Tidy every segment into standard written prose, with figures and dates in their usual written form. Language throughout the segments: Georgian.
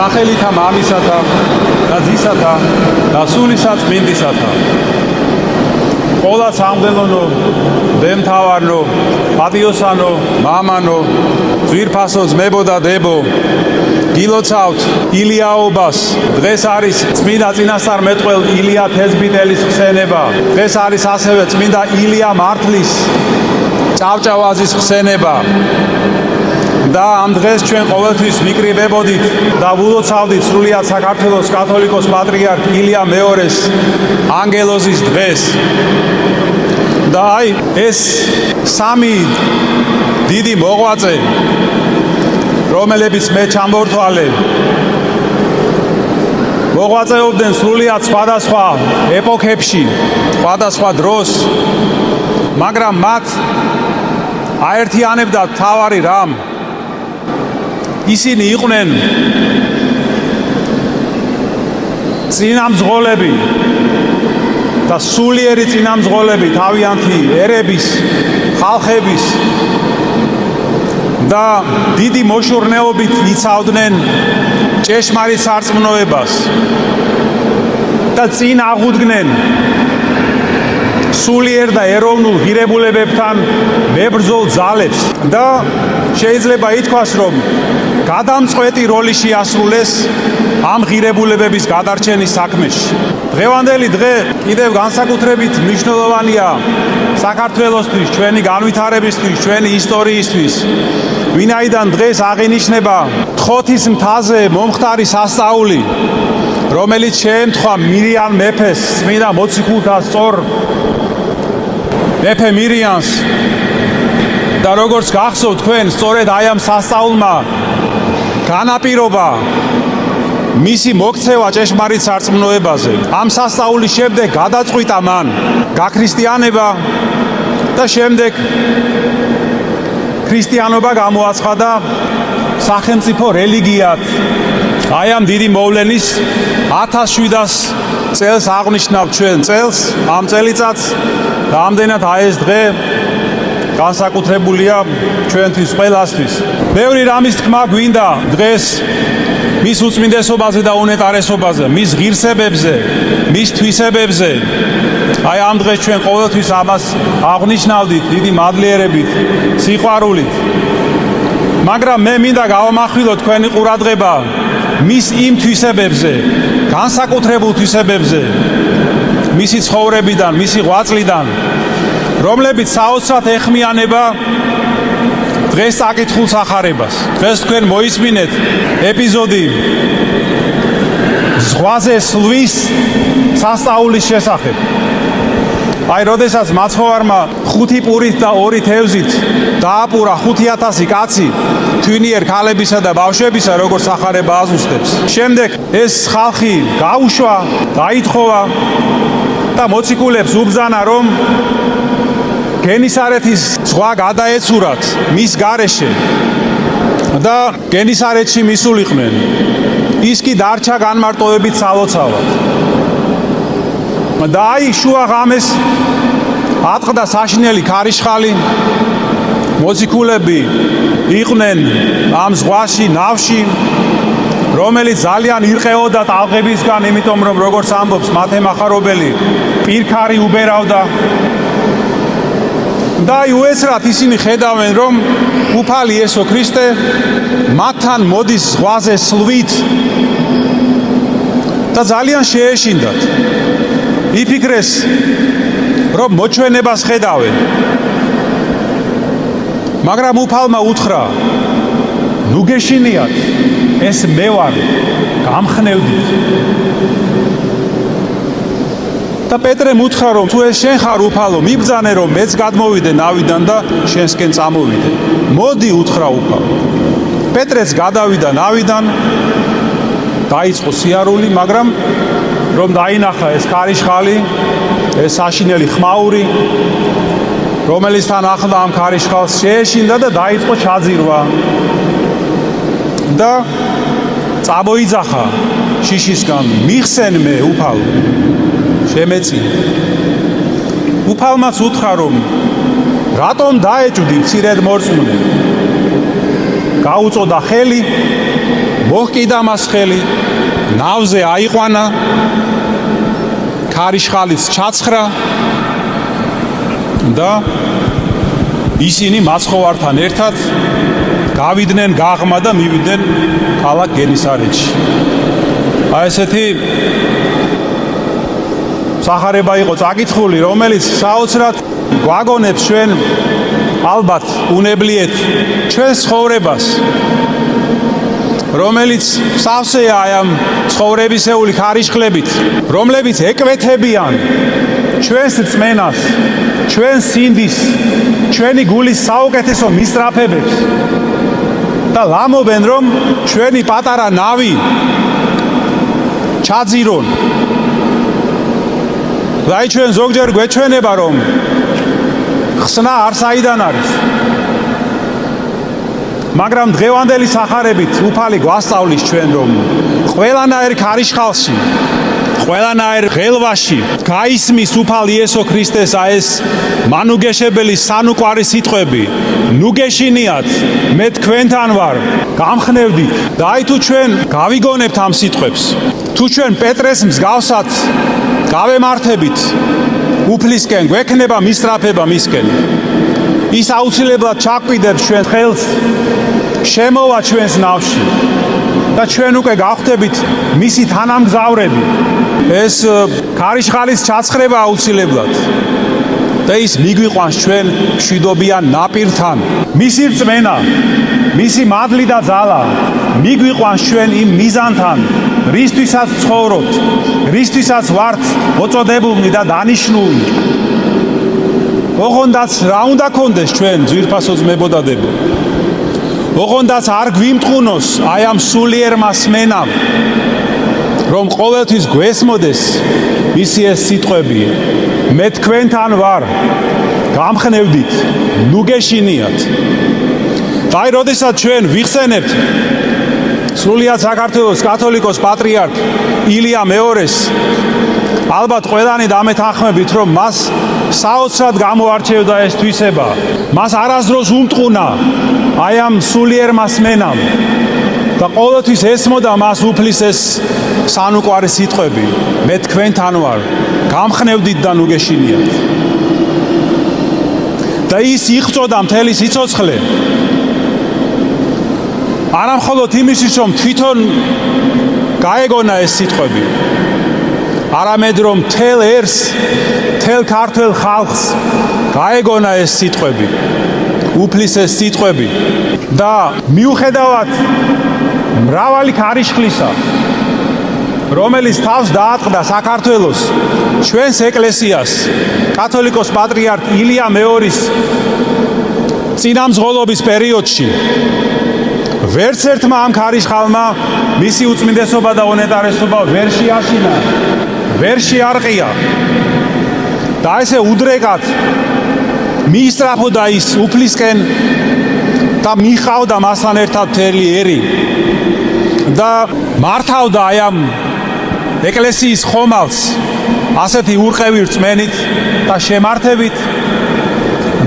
სახელითა მამისათა და ძისათა და სულისა წმინდისათა. ყოლაც ამგელონო, დემთავარნო, პატიოსანო, მამანო, ძვირფასო ძმებო და დებო, გილოცავთ ილიაობას. დღეს არის წმინდა წინასწარმეტყველ ილია თესბიტელის ხსენება. დღეს არის ასევე წმინდა ილია მართლის ჭავჭავაძის ხსენება. და ამ დღეს ჩვენ ყოველთვის ვიკრიბებოდით და ვილოცავდით სრულიად საქართველოს კათოლიკოს პატრიარქ ილია მეორეს ანგელოზის დღეს. და აი ეს სამი დიდი მოღვაწე, რომელებიც მე ჩამორთვალე, მოღვაწეობდნენ სრულიად სხვადასხვა ეპოქებში, სხვადასხვა დროს, მაგრამ მათ აერთიანებდა თავარი რამ. ისინი იყვნენ წინამძღოლები და სულიერი წინამძღოლები თავიანთი ერების, ხალხების და დიდი მოშურნეობით იცავდნენ ჭეშმარიტ სარწმუნოებას და წინ აღუდგნენ სულიერ და ეროვნულ ღირებულებებთან მებრძოლ ძალებს და შეიძლება ითქვას, რომ გადამწყვეტი როლი შეასრულეს ამ ღირებულებების გადარჩენის საქმეში. დღევანდელი დღე კიდევ განსაკუთრებით მნიშვნელოვანია საქართველოსთვის, ჩვენი განვითარებისთვის, ჩვენი ისტორიისთვის, ვინაიდან დღეს აღინიშნება თხოთის მთაზე მომხდარი სასწაული, რომელიც შეემთხვა მირიან მეფეს, წმინდა მოციქულთა სწორ მეფე მირიანს. და როგორც გახსოვთ თქვენ, სწორედ აი ამ სასწაულმა განაპირობა მისი მოქცევა ჭეშმარიტ სარწმუნოებაზე. ამ სასწაულის შემდეგ გადაწყვიტა მან გაქრისტიანება და შემდეგ ქრისტიანობა გამოაცხადა სახელმწიფო რელიგიად. აი ამ დიდი მოვლენის 1700 წელს აღნიშნავ ჩვენ წელს, ამ წელიწადს და ამდენად აი ეს დღე განსაკუთრებულია ჩვენთვის ყველასთვის. ბევრი რამის თქმა გვინდა დღეს მის უწმინდესობაზე და უნეტარესობაზე, მის ღირსებებზე, მის თვისებებზე. აი ამ დღეს ჩვენ ყოველთვის ამას აღნიშნავდით დიდი მადლიერებით, სიყვარულით. მაგრამ მე მინდა გავამახვილო თქვენი ყურადღება მის იმ თვისებებზე, განსაკუთრებულ თვისებებზე, მისი ცხოვრებიდან, მისი ღვაწლიდან, რომლებიც საოცრად ეხმიანება დღეს წაკითხულ სახარებას. დღეს თქვენ მოისმინეთ ეპიზოდი ზღვაზე სლვის სასწაულის შესახებ. აი, როდესაც მაცხოვარმა 5 პურით და 2 თევზით დააპურა 5000 კაცი თვინიერ ქალებისა და ბავშვებისა, როგორც სახარება აზუსტებს. შემდეგ ეს ხალხი გაუშვა, დაითხოვა და მოციქულებს უბრძანა, რომ გენისარეთის ზღვა გადაეცურათ მის გარეშე და გენისარეთში მისულიყვნენ. ის კი დარჩა განმარტოვებით სალოცავად. და აი შუა ღამეს ატყდა საშინელი ქარიშხალი, მოციქულები იყვნენ ამ ზღვაში, ნავში, რომელიც ძალიან ირყეოდა ტალღებისგან, იმიტომ რომ როგორც ამბობს მათე მახარობელი, პირქარი უბერავდა. და უეცრად ისინი ხედავენ, რომ უფალი იესო ქრისტე მათთან მოდის ზღვაზე სლვით და ძალიან შეეშინდათ. იფიქრეს, რომ მოჩვენებას ხედავენ. მაგრამ უფალმა უთხრა, ნუ გეშინიათ, ეს მე ვარ, გამხნევდით. და პეტრემ უთხრა, რომ თუ ეს შენ ხარ უფალო, მიბრძანე, რომ მეც გადმოვიდე ნავიდან და შენსკენ წამოვიდე. მოდი, უთხრა უფალო. პეტრეც გადავიდა ნავიდან, დაიწყო სიარული, მაგრამ რომ დაინახა ეს ქარიშხალი, ეს საშინელი ხმაური, რომელიცთან ახლდა ამ ქარიშხალს, შეეშინდა და დაიწყო ჩაძირვა. და წამოიძახა შიშისგან, მიხსენ მე უფალო, შემეწინე. უფალმაც უთხრა, რომ რატომ დაეჭვდი მცირედ მორწმუნე? გაუწოდა ხელი, მოჰკიდა მას ხელი, ნავზე აიყვანა, ქარიშხალიც ჩაცხრა და ისინი მაცხოვართან ერთად გავიდნენ გაღმა და მივიდნენ ქალაქ გენისარეთში. აი ესეთი სახარება იყო წაკითხული, რომელიც საოცრად გვაგონებს ჩვენ ალბათ უნებლიეთ ჩვენს ცხოვრებას, რომელიც სავსეა ამ ცხოვრებისეული ქარიშხლებით, რომლებიც ეკვეთებიან ჩვენს რწმენას, ჩვენს სინდის, ჩვენი გულის საუკეთესო მისწრაფებებს და ლამობენ, რომ ჩვენი პატარა ნავი ჩაძირონ. და ჩვენ ზოგჯერ გვეჩვენება, რომ ხსნა არ საიდან არის. მაგრამ დღევანდელი სახარებით უფალი გვასწავლის ჩვენ, რომ ყველანაირ ქარიშხალში, ყველანაირ ღელვაში გაისმის უფალ იესო ქრისტეს ეს მანუგეშებელი სანუკვარი სიტყვები, ნუგეშინიათ, მე თქვენთან ვარ, გამხნევდით. და აი თუ ჩვენ გავიგონებთ ამ სიტყვებს, თუ ჩვენ პეტრეს მსგავსად გავემართებით უფლისკენ, გვექნება მისწრაფება მისკენ. ის აუცილებლად ჩაკვიდებს ჩვენ ხელს, შემოვა ჩვენს ნავში და ჩვენ უკვე გავხდებით მისი თანამგზავრები. ეს ქარიშხალის ჩაცხრება აუცილებლად და ის მიგვიყვანს ჩვენ მშვიდობიან ნაპირთან. მისი რწმენა, მისი მადლი და ძალა მიგვიყვანს ჩვენ იმ მიზანთან, რისთვისაც ცხოვრობთ, რისთვისაც ვართ მოწოდებულნი და დანიშნულნი. ოღონდაც რა უნდა გქონდეს ჩვენ ძვირფასო ძმებოდადები, ოღონდაც არ გვიმტყუნოს აი ამ სულიერმა სმენამ, რომ ყოველთვის გვესმოდეს მისი ეს სიტყვები, მე თქვენთან ვარ, გამხნევდით, ნუგეშინიათ. და აი როდესაც ჩვენ ვიხსენებთ სრულიად საქართველოს კათოლიკოს პატრიარქ ილია მეორეს, ალბათ ყველანი დამეთანხმებით, რომ მას საოცრად გამოარჩევდა ეს თვისება. მას არასდროს უმტყუნა აი ამ სულიერმა სმენამ და ყოველთვის ესმოდა მას უფლის ეს სანუკვარი სიტყვები, მე თქვენთან ვარ, გამხნევდით და ნუგეშინიათ. და ის იღწოდა მთელი სიცოცხლე, არა მხოლოდ იმისთვის, რომ თვითონ გაეგონა ეს სიტყვები, არამედ რომ მთელ ერს, მთელ ქართველ ხალხს გაეგონა ეს სიტყვები, უფლის ეს სიტყვები და მიუხედავად მრავალი ქარიშხლისა, რომელიც თავს დაატყდა საქართველოს, ჩვენს ეკლესიას, კათოლიკოს პატრიარქ ილია მეორის წინამძღოლობის პერიოდში ვერც ერთმა ამ ქარიშხალმა მისი უწმინდესობა და უნეტარესობა ვერ შეაშინა, ვერ შეარყია და ესე უდრეკად მიისწრაფოდა ის უფლისკენ და მიხავდა მასთან ერთად მთელი ერი და მართავდა აი ამ ეკლესიის ხომალდს ასეთი ურყევი რწმენით და შემართებით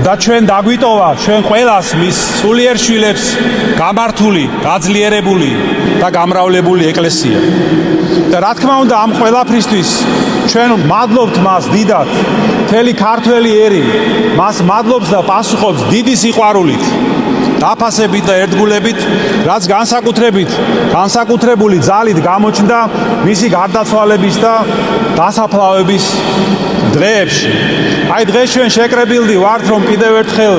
და ჩვენ დაგვიტოვა ჩვენ ყველას მის სულიერ შვილებს გამართული, გაძლიერებული და გამრავლებული ეკლესია. და რა თქმა უნდა ამ ყველაფრისთვის ჩვენ მადლობთ მას დიდად, მთელი ქართველი ერი მას მადლობს და პასუხობს დიდი სიყვარულით, დაფასებით და ერთგულებით, რაც განსაკუთრებული ძალით გამოჩნდა მისი გარდაცვალების და დასაფლავების დღეებში. აი დღეს ჩვენ შეკრებილდი ვართ, რომ კიდევ ერთხელ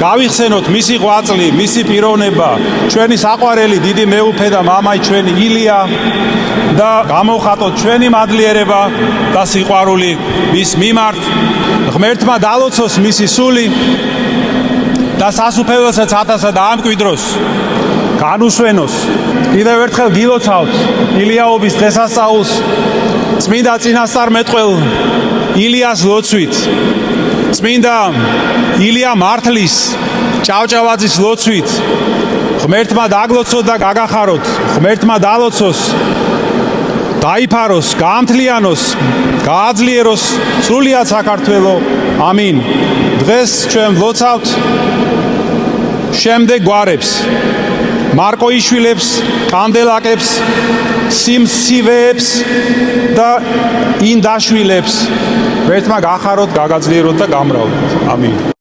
გავიხსენოთ მისი ღვაწლი, მისი პიროვნება, ჩვენი საყვარელი დიდი მეუფე და მამაი ჩვენი ილია და გამოვხატოთ ჩვენი მადლიერება და სიყვარული მის მიმართ. ღმერთმა დალოცოს მისი სული და სასუფეველსაც ათასად დაამკვიდროს, განუსვენოს. კიდევ ერთხელ გილოცავთ ილიაობის დღესასწაულს წმინდა წინასწარმეტყველ ილიას ლოცვით, წმინდა ილია მართლის ჭავჭავაძის ლოცვით. ღმერთმა დაგლოცოთ და გაგახაროთ, ღმერთმა დალოცოს, დაიფაროს, გაამთლიანოს, გააძლიეროს სრულიად საქართველო. ამინ. დღეს ჩვენ ვლოცავთ შემდეგ გვარებს. მარკოიშვილებს, კანდელაკებს, სიმცივეებს და ინდაშვილებს. ერთმა გახაროთ, გაგაძლიეროთ და გამრავლოთ. ამინ.